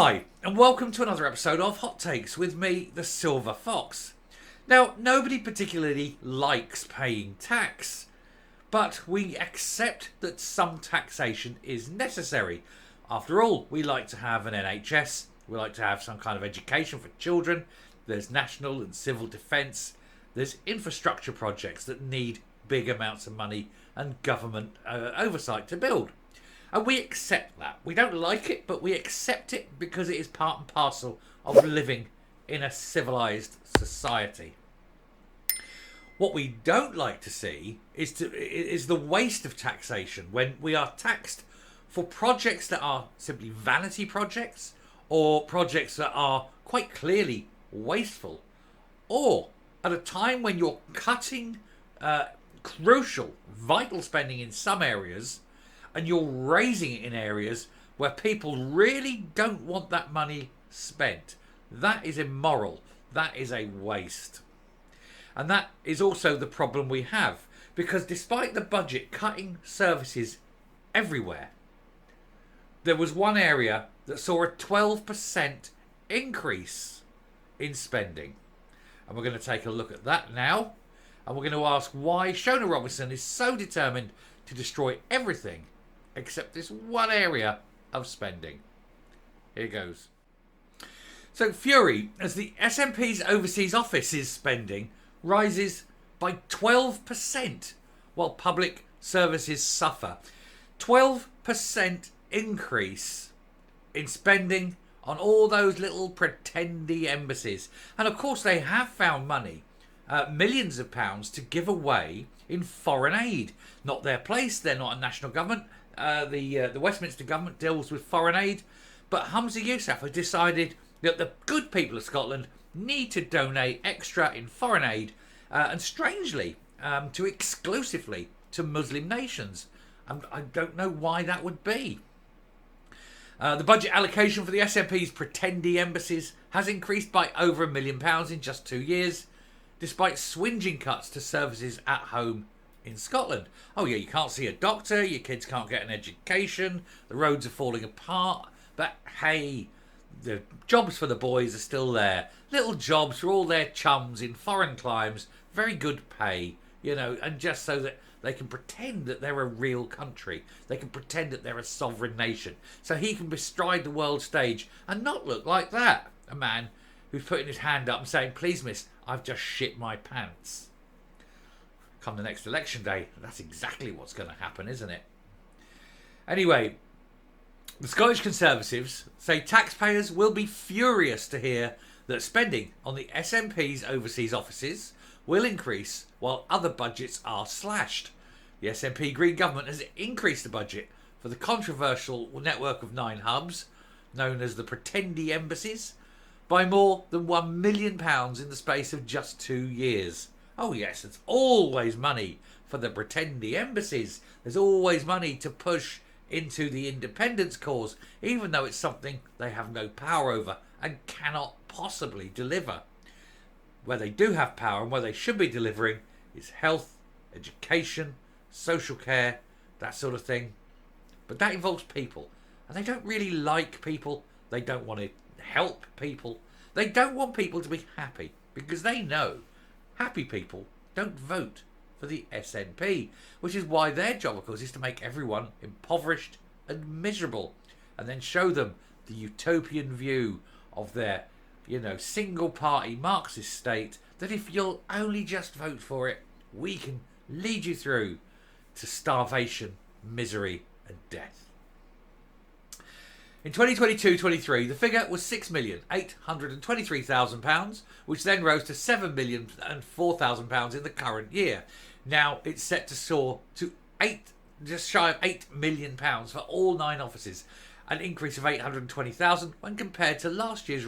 Hi, and welcome to another episode of Hot Takes with me, the Silver Fox. Now, nobody particularly likes paying tax, but we accept that some taxation is necessary. After all, we like to have an NHS, we like to have some kind of education for children, there's national and civil defence, there's infrastructure projects that need big amounts of money and government oversight to build. And we accept that. We don't like it, but we accept it because it is part and parcel of living in a civilised society. What we don't like to see is the waste of taxation when we are taxed for projects that are simply vanity projects or projects that are quite clearly wasteful, or at a time when you're cutting crucial, vital spending in some areas and you're raising it in areas where people really don't want that money spent. That is immoral. That is a waste. And that is also the problem we have, because despite the budget cutting services everywhere, there was one area that saw a 12% increase in spending. And we're going to take a look at that now. And we're going to ask why Shona Robinson is so determined to destroy everything except this one area of spending. Here goes. So fury as the SNP's overseas office's spending rises by 12% while public services suffer. 12% increase in spending on all those little pretendy embassies. And of course they have found money, millions of pounds to give away in foreign aid. Not their place, they're not a national government. The Westminster government deals with foreign aid, but Humza Yousaf has decided that the good people of Scotland need to donate extra in foreign aid, and strangely, to exclusively to Muslim nations. I don't know why that would be. The budget allocation for the SNP's Pretendy Embassies has increased by over £1 million in just 2 years, despite swinging cuts to services at home in Scotland. Oh yeah, you can't see a doctor, your kids can't get an education, the roads are falling apart, but hey, the jobs for the boys are still there. Little jobs for all their chums in foreign climes, very good pay, and just so that they can pretend that they're a real country. They can pretend that they're a sovereign nation. So he can bestride the world stage and not look like that. A man who's putting his hand up and saying, "Please miss, I've just shit my pants." Come the next election day, that's exactly what's going to happen, isn't it? Anyway, the Scottish Conservatives say taxpayers will be furious to hear that spending on the SNP's overseas offices will increase while other budgets are slashed. The SNP Green government has increased the budget for the controversial network of 9 hubs, known as the Pretendy Embassies, by more than £1 million in the space of just 2 years. Oh yes, there's always money for the Pretendy Embassies. There's always money to push into the independence cause, even though it's something they have no power over and cannot possibly deliver. Where they do have power and where they should be delivering is health, education, social care, that sort of thing. But that involves people, and they don't really like people. They don't want to help people. They don't want people to be happy, because they know happy people don't vote for the SNP, which is why their job, of course, is to make everyone impoverished and miserable, and then show them the utopian view of their, single-party Marxist state, that if you'll only just vote for it, we can lead you through to starvation, misery, and death. In 2022-23, the figure was £6,823,000, which then rose to £7,004,000 in the current year. Now it's set to soar to just shy of £8 million for all 9 offices, an increase of £820,000 when compared to last year's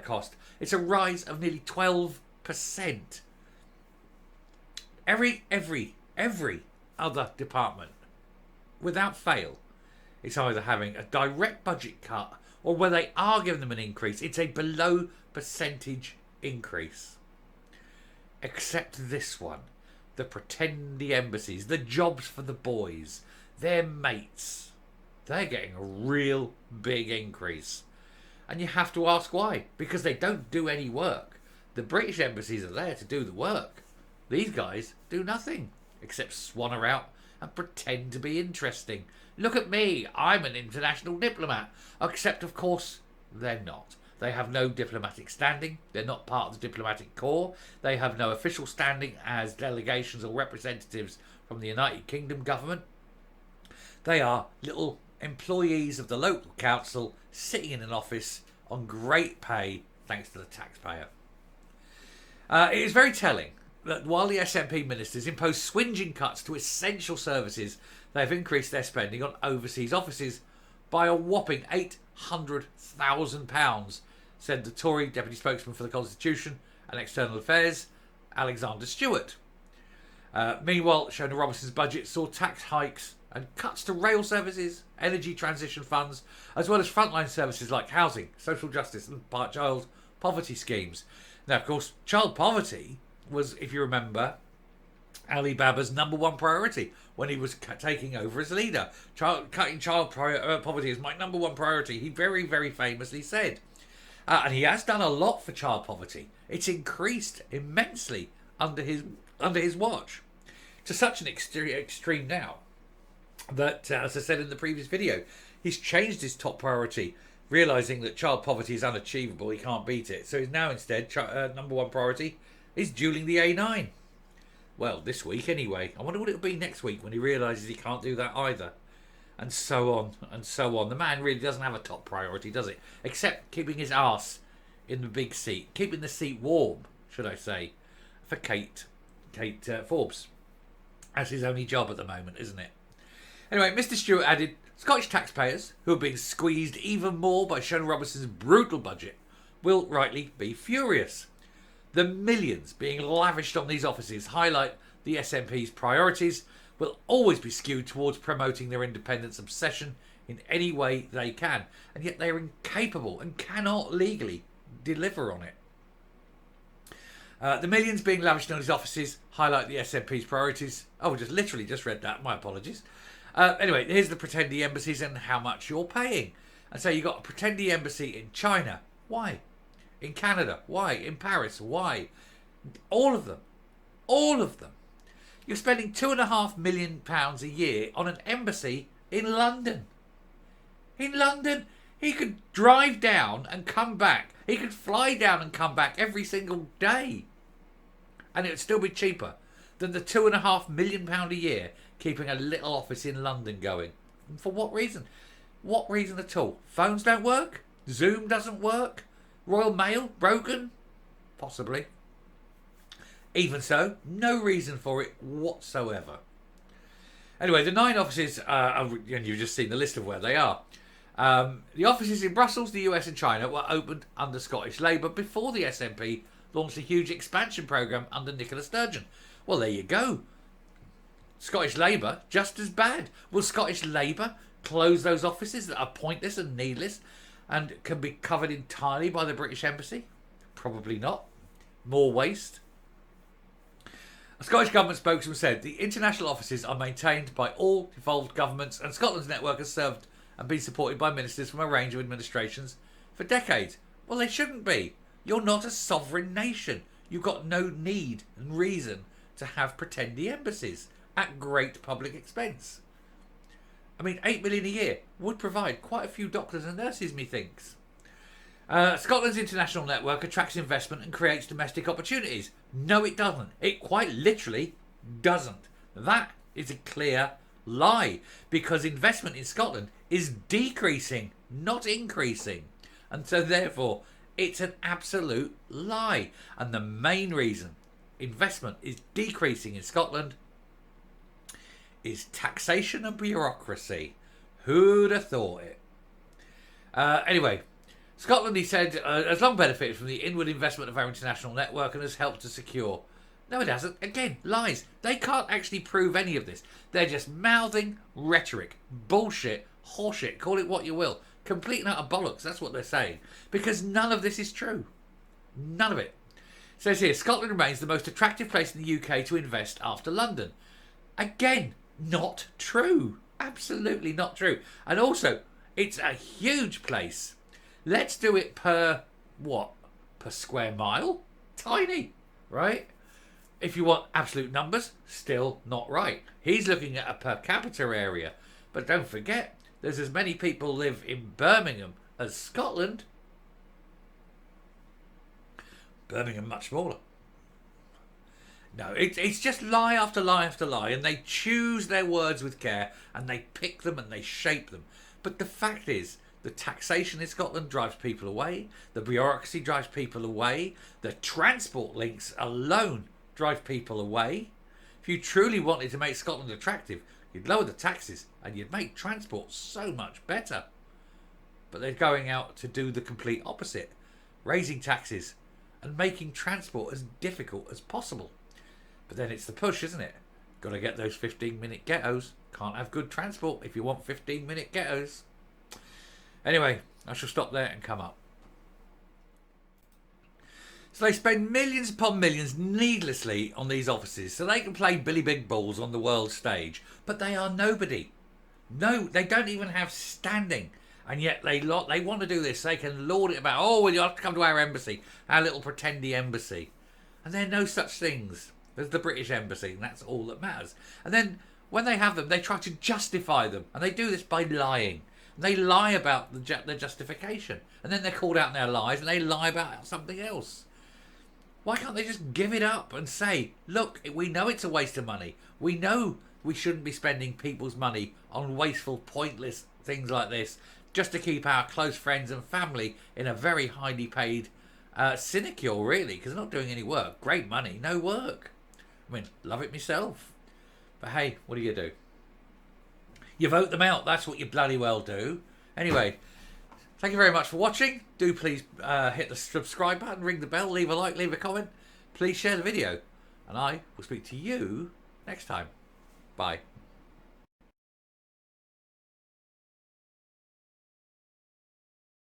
cost. It's a rise of nearly 12%. Every other department, without fail, it's either having a direct budget cut, or where they are giving them an increase, it's a below percentage increase. Except this one, the Pretendy Embassies, the jobs for the boys, their mates. they're getting a real big increase. And you have to ask why. Because they don't do any work. The British embassies are there to do the work. These guys do nothing except swan about and pretend to be interesting. Look at me, I'm an international diplomat. Except, of course, they're not. They have no diplomatic standing. They're not part of the diplomatic corps. They have no official standing as delegations or representatives from the United Kingdom government. They are little employees of the local council sitting in an office on great pay thanks to the taxpayer. It is very telling that while the SNP ministers impose swinging cuts to essential services, they have increased their spending on overseas offices by a whopping £800,000, said the Tory Deputy Spokesman for the Constitution and External Affairs, Alexander Stewart. Meanwhile, Shona Robinson's budget saw tax hikes and cuts to rail services, energy transition funds, as well as frontline services like housing, social justice and child poverty schemes. Now, of course, child poverty was, if you remember, Ali Baba's number one priority when he was taking over as leader. Cutting child poverty is my number one priority, he very, very famously said. And he has done a lot for child poverty. It's increased immensely under his watch, to such an extreme now that, as I said in the previous video, he's changed his top priority, realising that child poverty is unachievable, he can't beat it. So he's now instead, number one priority is duelling the A9. Well, this week anyway. I wonder what it'll be next week when he realises he can't do that either. And so on, and so on. The man really doesn't have a top priority, does it? Except keeping his arse in the big seat. Keeping the seat warm, should I say, for Kate Forbes. That's his only job at the moment, isn't it? Anyway, Mr. Stewart added, Scottish taxpayers, who are being squeezed even more by Shona Robinson's brutal budget, will rightly be furious. The millions being lavished on these offices highlight the SNP's priorities will always be skewed towards promoting their independence obsession in any way they can, and yet they are incapable and cannot legally deliver on it. The millions being lavished on his offices highlight the SNP's priorities. Oh, just read that. My apologies. Anyway, here's the Pretendy Embassies and how much you're paying. And so you've got a Pretendy Embassy in China. Why? In Canada. Why? In Paris. Why? All of them. All of them. You're spending £2.5 million a year on an embassy in London. In London, he could drive down and come back. He could fly down and come back every single day. And it would still be cheaper than the £2.5 million a year keeping a little office in London going. And for what reason? What reason at all? Phones don't work? Zoom doesn't work? Royal Mail broken? Possibly. Even so, no reason for it whatsoever. Anyway, the 9 offices, and you've just seen the list of where they are. The offices in Brussels, the US and China were opened under Scottish Labour before the SNP launched a huge expansion programme under Nicola Sturgeon. Well, there you go. Scottish Labour, just as bad. Will Scottish Labour close those offices that are pointless and needless and can be covered entirely by the British Embassy? Probably not. More waste. A Scottish Government spokesman said the international offices are maintained by all involved governments, and Scotland's network has served and been supported by ministers from a range of administrations for decades. Well, they shouldn't be. You're not a sovereign nation. You've got no need and reason to have Pretendy Embassies at great public expense. I mean, £8 million a year would provide quite a few doctors and nurses, methinks. Scotland's international network attracts investment and creates domestic opportunities. No, it doesn't. It quite literally doesn't. That is a clear lie, because investment in Scotland is decreasing, not increasing. And so therefore, it's an absolute lie. And the main reason investment is decreasing in Scotland is taxation and bureaucracy. Who'd have thought it? Anyway, Scotland, he said, has long benefited from the inward investment of our international network and has helped to secure. No, it hasn't. Again, lies. They can't actually prove any of this. They're just mouthing rhetoric, bullshit, horseshit, call it what you will. Complete and utter bollocks, that's what they're saying. Because none of this is true. None of it. It says here, Scotland remains the most attractive place in the UK to invest after London. Again, not true. Absolutely not true. And also, it's a huge place. Let's do it per what? Per square mile? Tiny, right? If you want absolute numbers, still not right. He's looking at a per capita area. But don't forget, there's as many people live in Birmingham as Scotland. Birmingham much smaller. No, it's just lie after lie after lie, and they choose their words with care, and they pick them and they shape them. But the fact is, the taxation in Scotland drives people away, the bureaucracy drives people away, the transport links alone drive people away. If you truly wanted to make Scotland attractive, you'd lower the taxes and you'd make transport so much better. But they're going out to do the complete opposite, raising taxes and making transport as difficult as possible. But then it's the push, isn't it? Got to get those 15-minute ghettos. Can't have good transport if you want 15-minute ghettos. Anyway, I shall stop there and come up. So they spend millions upon millions needlessly on these offices so they can play Billy Big Balls on the world stage. But they are nobody. No, they don't even have standing. And yet they want to do this. They can lord it about, oh, well, you have to come to our embassy, our little Pretendy Embassy. And there are no such things. There's the British Embassy, and that's all that matters. And then when they have them, they try to justify them. And they do this by lying. And they lie about their justification. And then they're called out in their lies, and they lie about something else. Why can't they just give it up and say, look, we know it's a waste of money. We know we shouldn't be spending people's money on wasteful, pointless things like this just to keep our close friends and family in a very highly paid sinecure, really, because they're not doing any work. Great money, no work. I mean, love it myself. But hey, what do you do? You vote them out. That's what you bloody well do. Anyway, thank you very much for watching. Do please hit the subscribe button, ring the bell, leave a like, leave a comment. Please share the video. And I will speak to you next time. Bye.